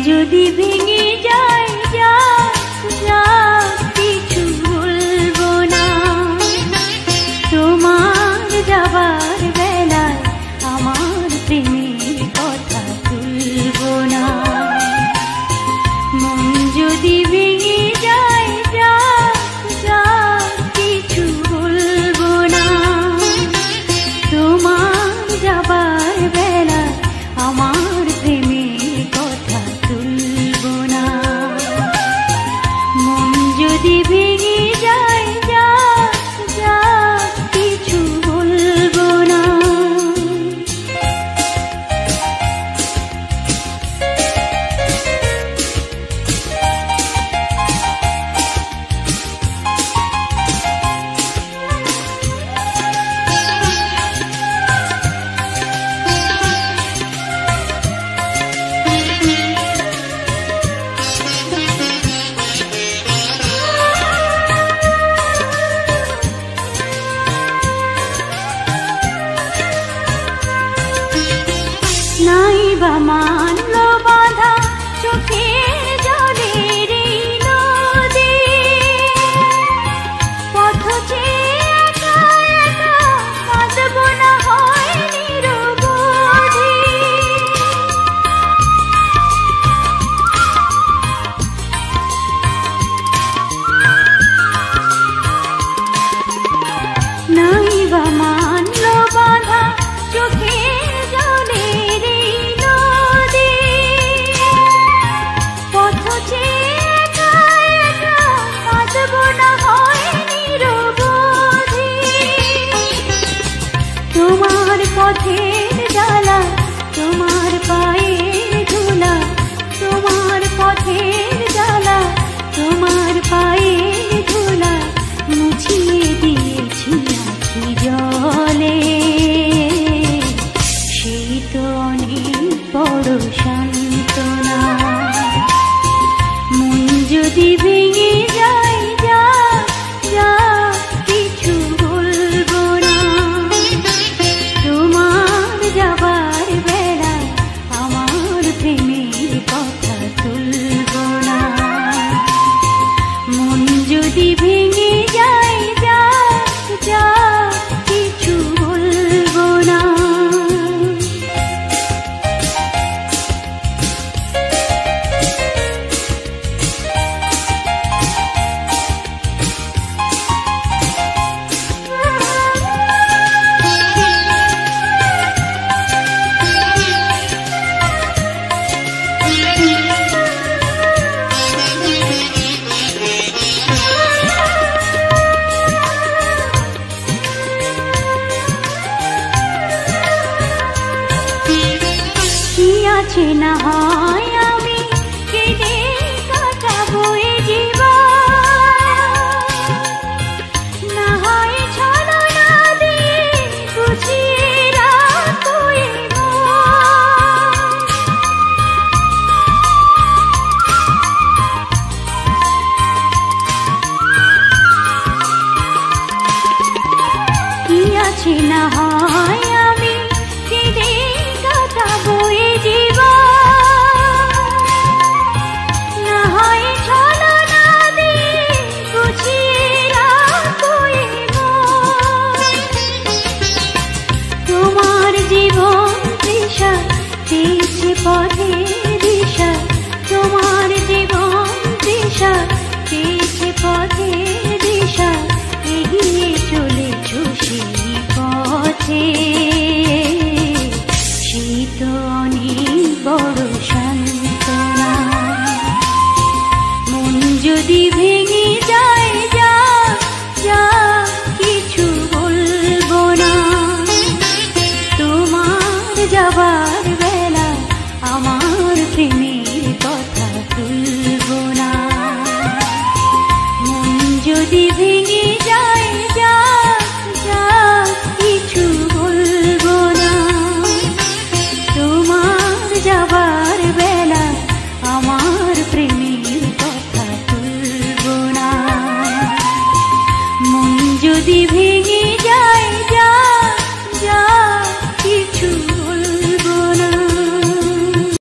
যদি ভেঙে যায় যা যা কিছু বলবো না, তোমার যাবার বেলায় আমার প্রেমের কথা তুলবো না। মন যদি ভেঙে যায় যা যা কিছু বলবো না, তোমার যাবার বেলায় আমার প্রেমের কথা তুলবো না। মন যদি ভেঙে যায় যা যা কিছু বলবো না। নাই বা মানলো বাধা চোখের জলের এই নদী, পথ চেয়ে একা একা কাঁদবো না হয় নিরবধি। নাই বা মানলো বাধা চোখের জলের এই নদী, পথ চেয়ে একা একা কাঁদবো না হয় নিরবধি। তোমার পথের জ্বালা, তোমার পায়ের ধুলা, তোমার পথের জ্বালা, তোমার পায়ের ধুলা মুছিয়ে দিয়েছি আখি জলে। সেই তো অনেক বড় সান্ত্বনা। মন যদি ভেঙে যায় যা যা কিছু বলবো না, তোমার যাবার বেলায় আমার প্রেমের কথা তুলবো না। মন যদি ভেঙে যায় যা যা কিছু বলবো না। কি আছে না হয় আমি কেঁদে কাটাবো এ জীবন, না হয় ছলনা দিয়ে বুঝিয়ে রাখো এ মন। কি আছে না হয় আমি কেঁদে কাটাবো এ জীবন, না হয় ছলনা দিয়ে বুঝিয়ে রাখো এ মন। তোমার জীবন তৃষা দিয়েছে পথে দিশা, তোমার জীবন তৃষা দিয়েছে পথে দিশা, এগিয়ে চলেছ সেই পথে। সেই তো অনেক বড় সান্ত্বনা। মন যদি ভেঙে যায় যা যা কিছু বলবো না, তোমার যাবার বেলা আমার প্রেমের কথা তুলবো না। মন যদি ভেঙে যায় যা যা কিছু বলবো না, তোমার যাবার বেলা আমার প্রেমের কথা তুলবো না। মন যদি ভেঙে যায় যা